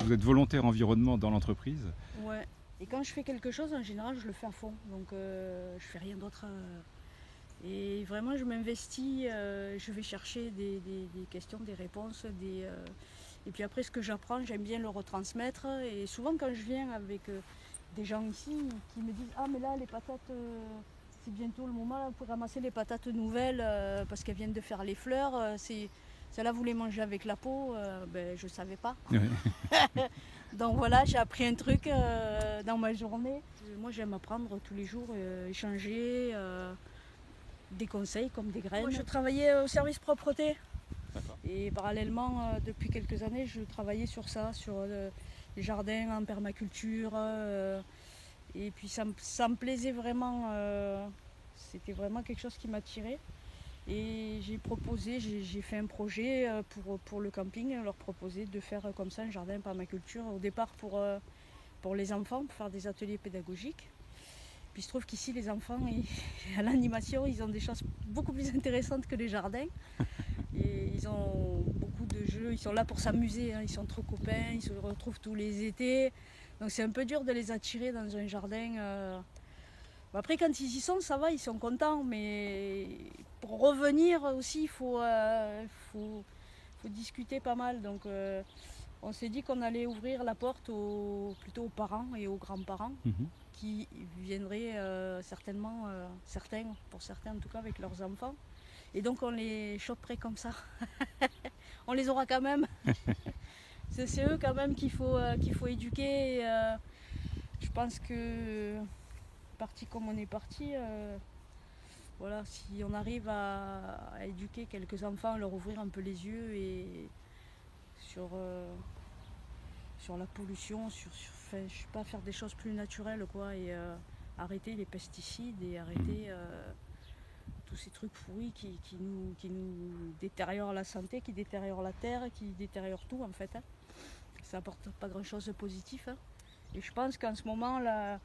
Vous êtes volontaire environnement dans l'entreprise? Ouais. Et quand je fais quelque chose, en général, je le fais à fond. Donc, je fais rien d'autre. Et vraiment, je m'investis. Je vais chercher des questions, des réponses. Et puis après, ce que j'apprends, j'aime bien le retransmettre. Et souvent, quand je viens avec des gens ici qui me disent « Ah, mais là, les patates, c'est bientôt le moment là, pour ramasser les patates nouvelles parce qu'elles viennent de faire les fleurs. Celles-là, vous les mangez avec la peau. » Ben, je ne savais pas. Oui. Donc voilà, j'ai appris un truc dans ma journée. Moi, j'aime apprendre tous les jours, échanger, des conseils comme des graines. Moi, je travaillais au service propreté. Et parallèlement, depuis quelques années, je travaillais sur ça, sur les jardins en permaculture. Et puis ça me plaisait vraiment. C'était vraiment quelque chose qui m'attirait. Et j'ai fait un projet pour le camping, leur proposer de faire comme ça un jardin permaculture. Au départ pour les enfants, pour faire des ateliers pédagogiques. Puis il se trouve qu'ici, les enfants, à l'animation, ils ont des choses beaucoup plus intéressantes que les jardins. Et ils ont beaucoup de jeux, ils sont là pour s'amuser, hein. Ils sont trop copains, ils se retrouvent tous les étés. Donc c'est un peu dur de les attirer dans un jardin. Après, quand ils y sont, ça va, ils sont contents. Mais pour revenir aussi, il faut discuter pas mal. Donc on s'est dit qu'on allait ouvrir la porte plutôt aux parents et aux grands-parents qui viendraient certainement, pour certains en tout cas, avec leurs enfants. Et donc on les choperait comme ça. On les aura quand même. C'est eux quand même qu'il faut éduquer. Je pense que parti comme on est parti, voilà, si on arrive à éduquer quelques enfants, leur ouvrir un peu les yeux et sur la pollution, je sais pas, faire des choses plus naturelles quoi, et arrêter les pesticides et arrêter tous ces trucs pourris qui nous détériorent la santé, qui détériorent la terre, qui détériorent tout en fait. Hein. Ça apporte pas grand chose de positif. Hein. Et je pense qu'en ce moment, la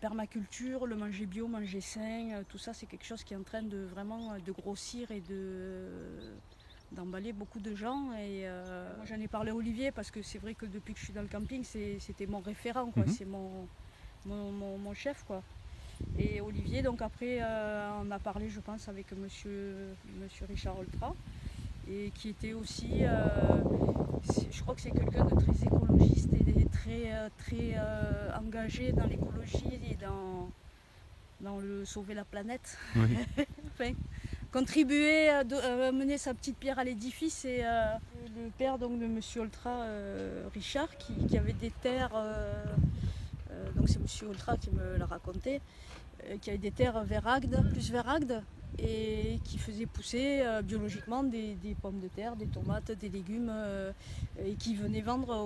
permaculture, le manger bio, manger sain, tout ça c'est quelque chose qui est en train de vraiment de grossir et d'emballer beaucoup de gens. Et moi j'en ai parlé à Olivier parce que c'est vrai que depuis que je suis dans le camping, c'était mon référent, quoi. C'est mon chef, quoi. Et Olivier, donc après, on a parlé, je pense, avec monsieur Richard Oltra, et qui était aussi, je crois que c'est quelqu'un de très écologiste et très engagé dans l'écologie et dans le sauver la planète. Oui. Enfin, contribuer à mener sa petite pierre à l'édifice. Et le père donc, de monsieur Oltra, Richard, qui avait des terres, donc c'est monsieur Oltra qui me l'a raconté, qui avait des terres plus Veragde, et qui faisait pousser biologiquement des pommes de terre, des tomates, des légumes, et qui venait vendre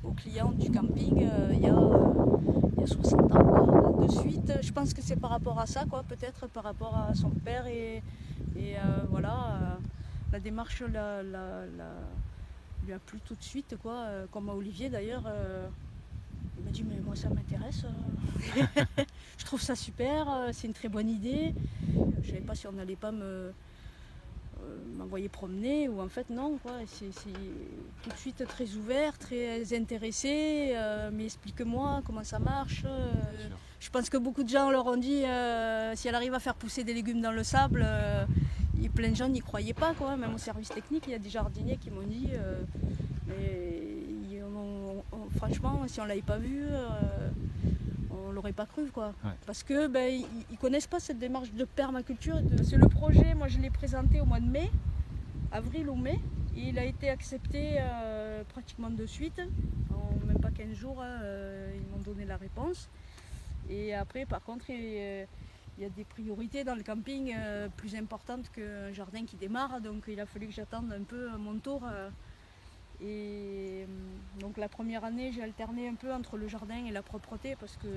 aux clients du camping il y a 60 ans quoi, de suite. Je pense que c'est par rapport à ça, quoi, peut-être par rapport à son père, et voilà, la démarche lui a plu tout de suite, quoi, comme à Olivier d'ailleurs. Il m'a dit mais moi ça m'intéresse, je trouve ça super, c'est une très bonne idée. Je savais pas si on n'allait pas m'envoyer promener, ou en fait non quoi. C'est tout de suite très ouvert, très intéressé, mais explique-moi comment ça marche. Je pense que beaucoup de gens leur ont dit si elle arrive à faire pousser des légumes dans le sable, et plein de gens n'y croyaient pas quoi. Même au service technique, il y a des jardiniers qui m'ont dit franchement si on l'avait pas vu, on l'aurait pas cru quoi. Ouais. Parce que ils connaissent pas cette démarche de permaculture. C'est le projet, moi je l'ai présenté au mois de mai, avril ou mai, et il a été accepté pratiquement de suite. En même pas 15 jours, ils m'ont donné la réponse. Et après par contre il y a des priorités dans le camping plus importantes qu'un jardin qui démarre, donc il a fallu que j'attende un peu mon tour. Et donc la première année, j'ai alterné un peu entre le jardin et la propreté parce que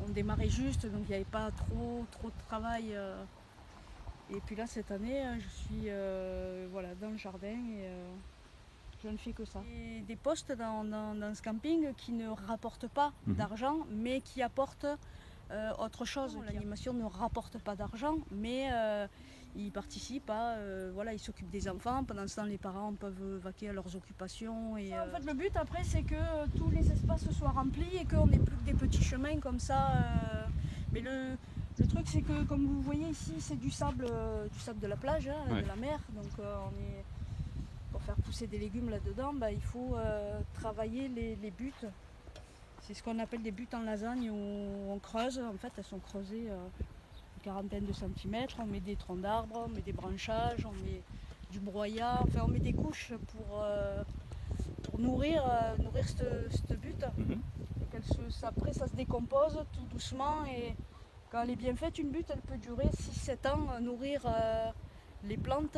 on démarrait juste, donc il n'y avait pas trop de travail. Et puis là, cette année, je suis voilà, dans le jardin et Je ne fais que ça. Et des postes dans ce camping qui ne rapportent pas d'argent, mais qui apportent autre chose. L'animation ne rapporte pas d'argent, mais ils participent à... voilà, ils s'occupent des enfants. Pendant ce temps, les parents peuvent vaquer à leurs occupations. Et, en fait, le but, après, c'est que tous les espaces soient remplis et qu'on n'ait plus que des petits chemins comme ça. Mais le truc, c'est que, comme vous voyez ici, c'est du sable de la plage, hein, de la mer. Donc, pour faire pousser des légumes là-dedans, il faut travailler les buts. C'est ce qu'on appelle des buts en lasagne où on creuse. En fait, elles sont creusées une quarantaine de centimètres. On met des troncs d'arbres, on met des branchages, on met du broyat. Enfin, on met des couches pour nourrir cette butte. Après, ça se décompose tout doucement. Et quand elle est bien faite, une butte, elle peut durer 6-7 ans, nourrir les plantes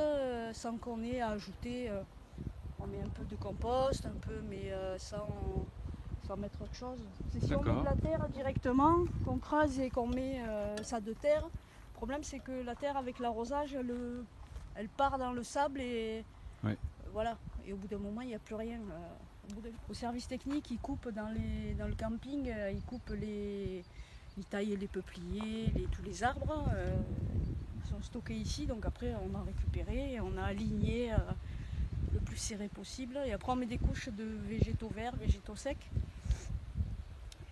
sans qu'on ait à ajouter. On met un peu de compost, mais sans mettre autre chose. C'est si on met de la terre directement, qu'on creuse et qu'on met ça de terre. Le problème, c'est que la terre, avec l'arrosage, elle part dans le sable et voilà. Et au bout d'un moment, il n'y a plus rien. Au service technique, ils coupent dans le camping, ils coupent ils taillent les peupliers, tous les arbres. Ils sont stockés ici, donc après, on a récupéré, on a aligné le plus serré possible. Et après, on met des couches de végétaux verts, végétaux secs.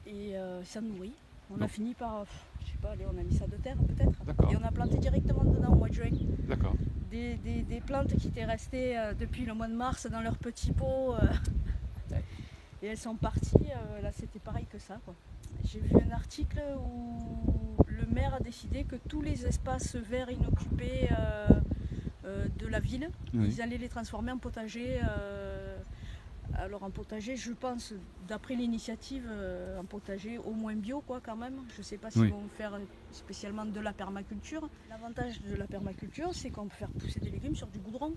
Et ça nourrit. On a fini par, je sais pas, allez, on a mis ça de terre peut-être. Et on a planté directement dedans au mois de juin. D'accord. Des plantes qui étaient restées depuis le mois de mars dans leurs petits pots. Et elles sont parties. Là, c'était pareil que ça, quoi. J'ai vu un article où le maire a décidé que tous les espaces verts inoccupés de la ville, ils allaient les transformer en potager. Alors en potager, je pense, d'après l'initiative, en potager au moins bio, quoi, quand même. Je ne sais pas s'ils vont faire spécialement de la permaculture. L'avantage de la permaculture, c'est qu'on peut faire pousser des légumes sur du goudron.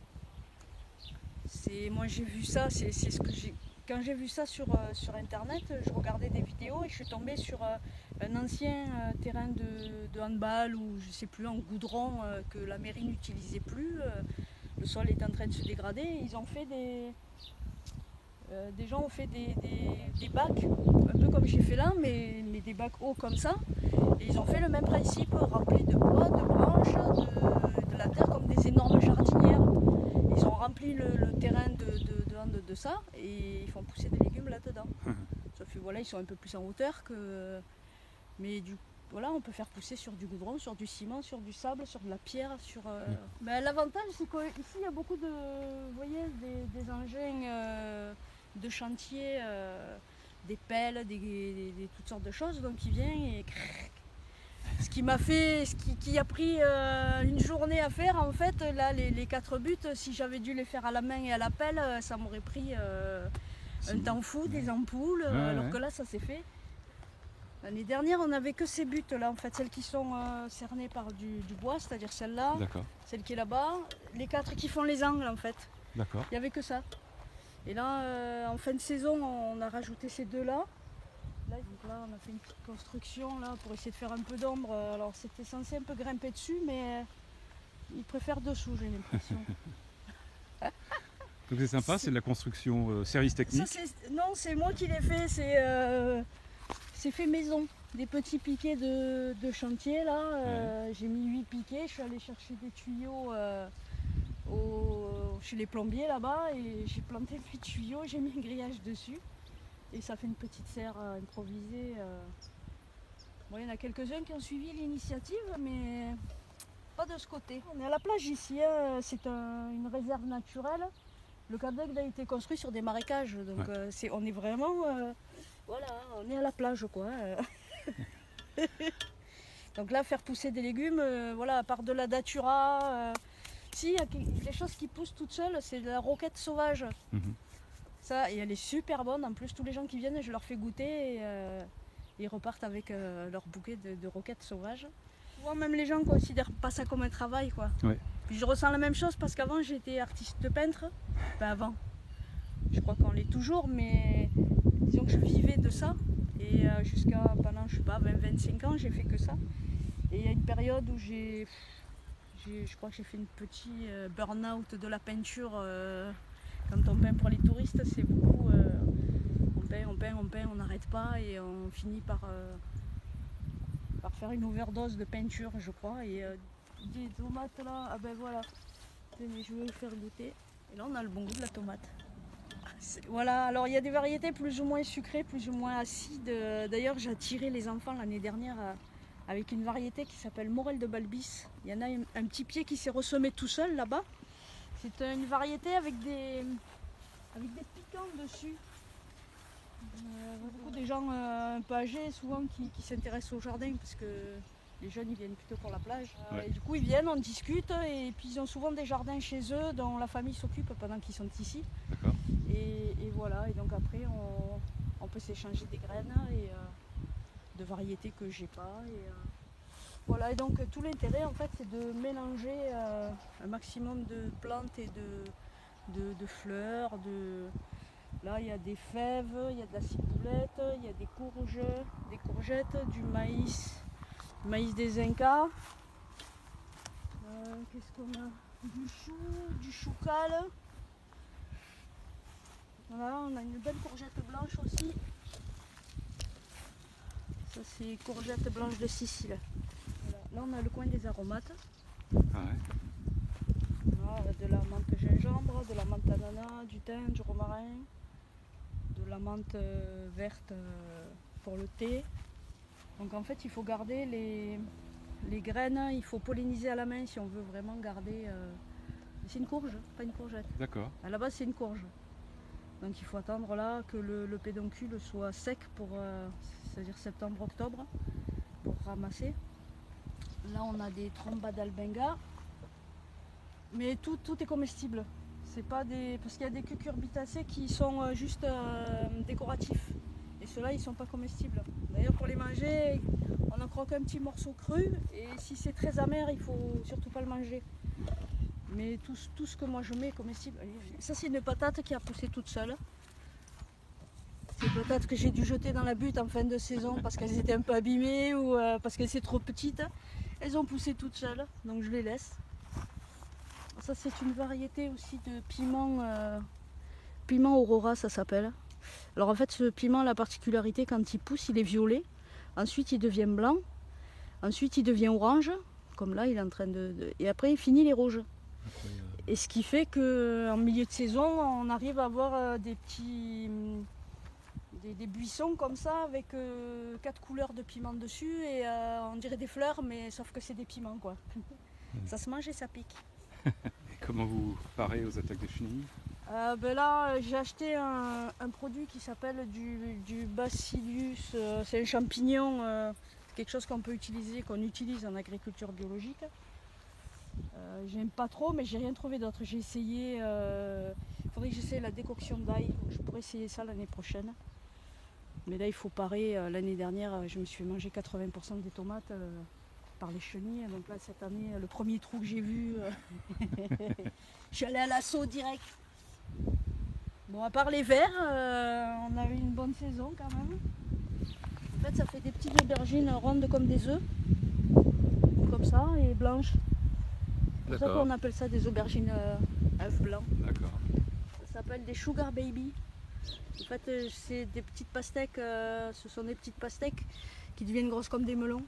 Moi, j'ai vu ça, c'est ce que j'ai... Quand j'ai vu ça sur internet, je regardais des vidéos et je suis tombée sur un ancien terrain de handball ou je ne sais plus, en goudron que la mairie n'utilisait plus. Le sol est en train de se dégrader. Ils ont fait des gens ont fait des bacs, un peu comme j'ai fait là, mais des bacs hauts comme ça. Et ils ont fait le même principe, remplis de bois, de branches, de la terre, comme des énormes jardinières. Ils ont rempli le terrain de ça et ils font pousser des légumes là-dedans. Sauf que voilà, ils sont un peu plus en hauteur que... Mais voilà, on peut faire pousser sur du goudron, sur du ciment, sur du sable, sur de la pierre. L'avantage, c'est qu'ici, il y a beaucoup de... Vous voyez, des engins de chantier, des pelles, toutes sortes de choses. Donc il vient et... Ce qui a pris une journée à faire, en fait, là, les 4 buts, si j'avais dû les faire à la main et à la pelle, ça m'aurait pris un temps fou, des ampoules, alors que là, ça s'est fait. L'année dernière, on n'avait que ces buttes-là, en fait, celles qui sont cernées par du bois, c'est-à-dire celle-là, celle qui est là-bas, les 4 qui font les angles, en fait. D'accord. Il n'y avait que ça. Et là, en fin de saison, on a rajouté ces 2-là. Là, on a fait une petite construction là, pour essayer de faire un peu d'ombre. Alors c'était censé un peu grimper dessus, mais ils préfèrent dessous, j'ai l'impression. Donc c'est sympa, c'est de la construction service technique. Non, c'est moi qui l'ai fait, c'est fait maison. Des petits piquets de chantier là. J'ai mis 8 piquets, je suis allée chercher des tuyaux chez les plombiers là-bas et j'ai planté 8 tuyaux, j'ai mis un grillage dessus. Et ça fait une petite serre improvisée. Bon, il y en a quelques-uns qui ont suivi l'initiative, mais pas de ce côté. On est à la plage ici, hein. C'est une réserve naturelle. Le Cap d'Agde a été construit sur des marécages, donc on est vraiment... voilà, on est à la plage, quoi. Donc là, faire pousser des légumes, voilà, à part de la datura... si, il y a des choses qui poussent toutes seules, c'est de la roquette sauvage. Ça, et elle est super bonne. En plus, tous les gens qui viennent, je leur fais goûter et ils repartent avec leur bouquet de roquettes sauvages. Souvent, même les gens ne considèrent pas ça comme un travail, quoi. Puis je ressens la même chose parce qu'avant, j'étais artiste peintre. Enfin, avant. Je crois qu'on l'est toujours, mais disons que je vivais de ça. Et pendant, je sais pas, 20-25 ans, j'ai fait que ça. Et il y a une période où je crois que j'ai fait une petite burn-out de la peinture. Quand on peint pour les touristes, c'est beaucoup. On peint, on n'arrête pas et on finit par faire une overdose de peinture, je crois. Et des tomates là, ah ben voilà. Tenez, je vais vous faire goûter. Et là, on a le bon goût de la tomate. Voilà, alors il y a des variétés plus ou moins sucrées, plus ou moins acides. D'ailleurs, j'ai attiré les enfants l'année dernière avec une variété qui s'appelle Morel de Balbis. Il y en a un petit pied qui s'est ressemé tout seul là-bas. C'est une variété avec des piquants dessus. Beaucoup des gens un peu âgés souvent qui s'intéressent au jardin parce que les jeunes ils viennent plutôt pour la plage. Ouais. Et du coup ils viennent, on discute et puis ils ont souvent des jardins chez eux dont la famille s'occupe pendant qu'ils sont ici. D'accord. Et voilà, et donc après on peut s'échanger des graines et de variétés que j'ai pas. Voilà, et donc tout l'intérêt en fait c'est de mélanger un maximum de plantes et de fleurs. Là il y a des fèves, il y a de la ciboulette, il y a des courgettes, du maïs des Incas. Qu'est-ce qu'on a? Du chou cal. Voilà, on a une belle courgette blanche aussi. Ça c'est courgette blanche de Sicile. Voilà. Là on a le coin des aromates. Ah ouais. Voilà, de la menthe gingembre, de la menthe ananas, du thym, du romarin, de la menthe verte pour le thé. Donc en fait il faut garder les graines, il faut polliniser à la main si on veut vraiment garder. C'est une courge, pas une courgette. D'accord. À la base c'est une courge. Donc il faut attendre là que le pédoncule soit sec pour, c'est-à-dire septembre-octobre, pour ramasser. Là on a des trombas d'albenga, mais tout est comestible. C'est pas parce qu'il y a des cucurbitacées qui sont juste décoratifs. Et ceux-là ils sont pas comestibles. D'ailleurs pour les manger, on en croque un petit morceau cru et si c'est très amer il faut surtout pas le manger. Mais tout ce que moi je mets est comestible. Ça c'est une patate qui a poussé toute seule. C'est une patate que j'ai dû jeter dans la butte en fin de saison parce qu'elles étaient un peu abîmées ou parce qu'elles étaient trop petites. Elles ont poussé toutes seules, donc je les laisse. Ça c'est une variété aussi de piment Aurora ça s'appelle. Alors en fait ce piment a la particularité quand il pousse il est violet, ensuite il devient blanc, ensuite il devient orange, comme là il est en train et après il finit les rouges. Et ce qui fait qu'en milieu de saison, on arrive à avoir des buissons comme ça avec 4 couleurs de piments dessus et on dirait des fleurs, mais sauf que c'est des piments quoi. Ça se mange et ça pique. Et comment vous parez aux attaques des chenilles? Là, j'ai acheté un produit qui s'appelle du bacillus. C'est un champignon, quelque chose qu'on peut utiliser, qu'on utilise en agriculture biologique. J'aime pas trop, mais j'ai rien trouvé d'autre. J'ai essayé. Il faudrait que j'essaye la décoction d'ail. Je pourrais essayer ça l'année prochaine. Mais là, il faut parer. L'année dernière, je me suis fait manger 80% des tomates par les chenilles. Donc là, cette année, le premier trou que j'ai vu, je suis allée à l'assaut direct. Bon, à part les vers, on a eu une bonne saison quand même. En fait, ça fait des petites aubergines rondes comme des œufs, comme ça, et blanches. C'est pour ça qu'on appelle ça des aubergines œufs blancs. D'accord. Ça s'appelle des sugar baby. En fait, c'est des petites pastèques. Ce sont des petites pastèques qui deviennent grosses comme des melons.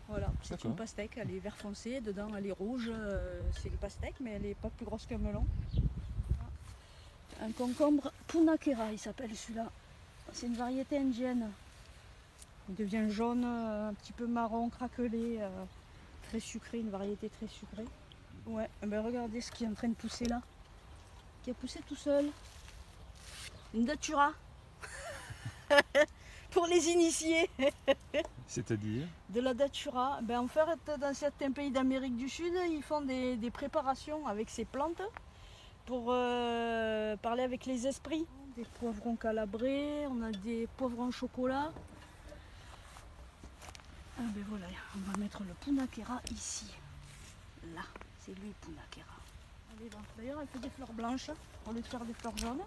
Voilà, c'est une pastèque. Elle est vert foncé. Dedans, elle est rouge. C'est une pastèque, mais elle n'est pas plus grosse qu'un melon. Un concombre punakera, il s'appelle celui-là. C'est une variété indienne. Il devient jaune, un petit peu marron, craquelé. Très sucré, une variété très sucrée. Ouais, ben regardez ce qui est en train de pousser là. Qui a poussé tout seul. Une datura. Pour les initiés. C'est-à-dire? De la datura. Ben en fait, dans certains pays d'Amérique du Sud, ils font des préparations avec ces plantes pour parler avec les esprits. Des poivrons calabrés, on a des poivrons chocolat. Ah ben voilà, on va mettre le punakera ici. Là, c'est lui punakera. D'ailleurs, elle fait des fleurs blanches au lieu de faire des fleurs jaunes.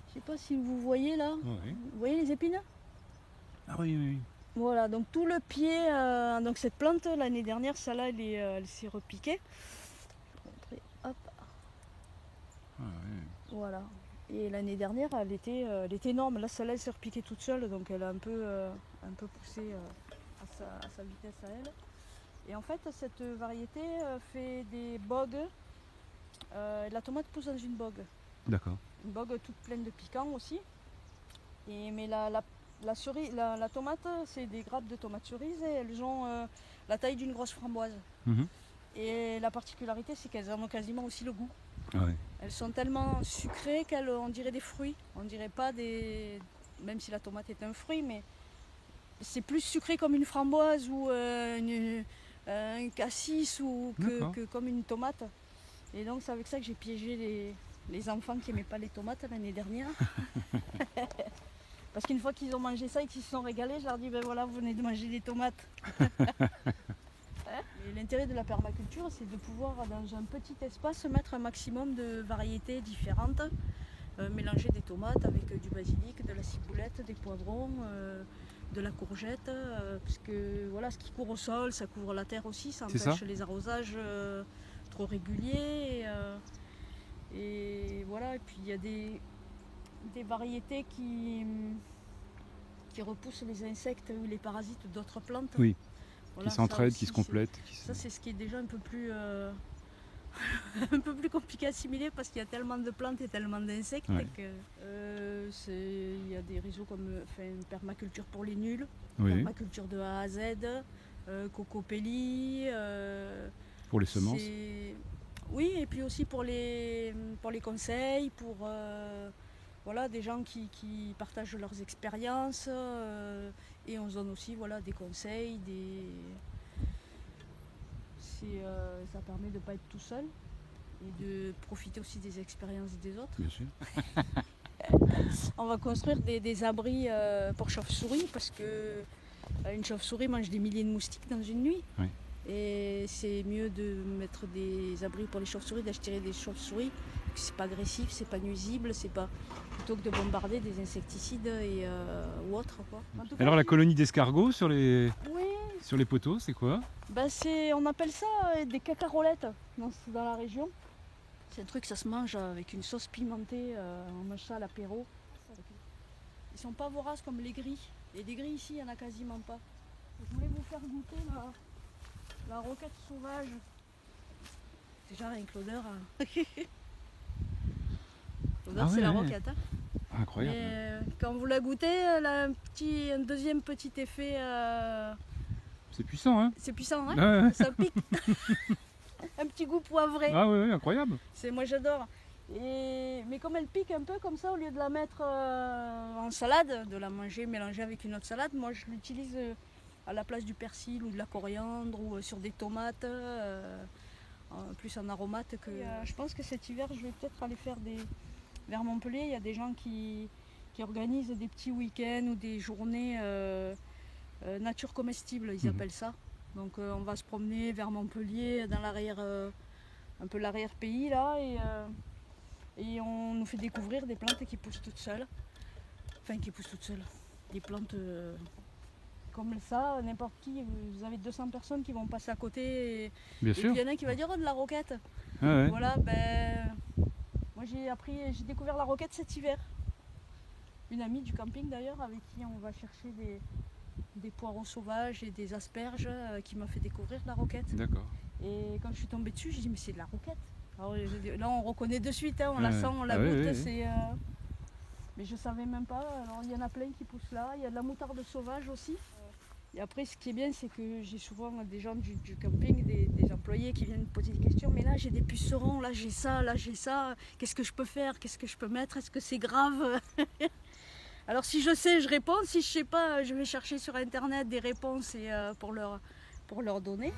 Je sais pas si vous voyez là. Oui. Vous voyez les épines? Ah oui, oui. Voilà, donc tout le pied, donc cette plante l'année dernière, celle-là, elle s'est repiquée. Hop. Ah, oui. Voilà. Et l'année dernière, elle était énorme. Là, celle-là, elle s'est repiquée toute seule, donc elle a un peu poussé à sa vitesse à elle. Et en fait, cette variété fait des bogues. La tomate pousse dans une bogue. D'accord. Une bogue toute pleine de piquants aussi. Mais la tomate, c'est des grappes de tomates cerises et elles ont la taille d'une grosse framboise. Et la particularité, c'est qu'elles en ont quasiment aussi le goût. Ouais. Elles sont tellement sucrées qu'on dirait des fruits. On dirait pas des... Même si la tomate est un fruit, mais c'est plus sucré comme une framboise ou un cassis que comme une tomate. Et donc c'est avec ça que j'ai piégé les enfants qui n'aimaient pas les tomates l'année dernière. Parce qu'une fois qu'ils ont mangé ça et qu'ils se sont régalés, je leur dis ben voilà, vous venez de manger des tomates. Et l'intérêt de la permaculture, c'est de pouvoir dans un petit espace mettre un maximum de variétés différentes, mélanger des tomates avec du basilic, de la ciboulette, des poivrons, de la courgette, parce que voilà, ce qui court au sol, ça couvre la terre aussi, ça empêche les arrosages trop réguliers. Et voilà, et puis il y a des variétés qui repoussent les insectes ou les parasites d'autres plantes. Oui. Voilà, qui s'entraident, qui se complètent. Ça, c'est ce qui est déjà un peu plus, un peu plus compliqué à assimiler parce qu'il y a tellement de plantes et tellement d'insectes que il y a des réseaux comme une permaculture pour les nuls, permaculture de A à Z, Cocopelli. Pour les semences. Oui, et puis aussi pour les conseils, pour voilà, des gens qui partagent leurs expériences et on se donne aussi voilà, des conseils, ça permet de ne pas être tout seul et de profiter aussi des expériences des autres. Bien sûr. On va construire des abris pour chauves-souris parce qu'une chauve-souris mange des milliers de moustiques dans une nuit. Oui. Et c'est mieux de mettre des abris pour les chauves-souris, d'attirer des chauves-souris. C'est pas agressif, c'est pas nuisible, c'est pas plutôt que de bombarder des insecticides ou autres. Quoi. Alors la colonie d'escargots sur les poteaux, c'est quoi? On appelle ça des cacarolettes dans la région. C'est un truc, ça se mange avec une sauce pimentée, on mange ça à l'apéro. Ils sont pas voraces comme les gris. Et des gris ici, il n'y en a quasiment pas. Je voulais vous faire goûter la roquette sauvage. Déjà avec l'odeur. L'odeur, c'est la roquette. Hein. Incroyable. Et, quand vous la goûtez, elle a un deuxième petit effet. C'est puissant, hein? C'est puissant, hein? Ouais. Ça pique. Un petit goût poivré. Ah oui, incroyable. Moi j'adore. Mais comme elle pique un peu comme ça, au lieu de la mettre en salade, de la manger mélangée avec une autre salade, moi je l'utilise à la place du persil ou de la coriandre ou sur des tomates, plus en aromate que. Je pense que cet hiver je vais peut-être aller faire vers Montpellier, il y a des gens qui organisent des petits week-ends ou des journées nature comestible, ils appellent ça. Donc on va se promener vers Montpellier, dans l'arrière, un peu l'arrière-pays là, et on nous fait découvrir des plantes qui poussent toutes seules. Enfin, qui poussent toutes seules. Des plantes comme ça, n'importe qui. Vous avez 200 personnes qui vont passer à côté. Et bien sûr. Il y en a qui va dire oh, de la roquette. Ouais. Voilà, moi j'ai découvert la roquette cet hiver. Une amie du camping d'ailleurs, avec qui on va chercher des poireaux sauvages et des asperges qui m'a fait découvrir la roquette. D'accord. Et quand je suis tombée dessus, j'ai dit mais c'est de la roquette. Alors, là on reconnaît de suite, hein, on la sent, on la goûte. Mais je savais même pas. Alors il y en a plein qui poussent là. Il y a de la moutarde sauvage aussi. Et après ce qui est bien, c'est que j'ai souvent des gens du camping, des employés qui viennent me poser des questions. Mais là j'ai des pucerons, là j'ai ça, Qu'est-ce que je peux faire? Qu'est-ce que je peux mettre? Est-ce que c'est grave? Alors si je sais, je réponds. Si je sais pas, je vais chercher sur internet des réponses pour leur donner.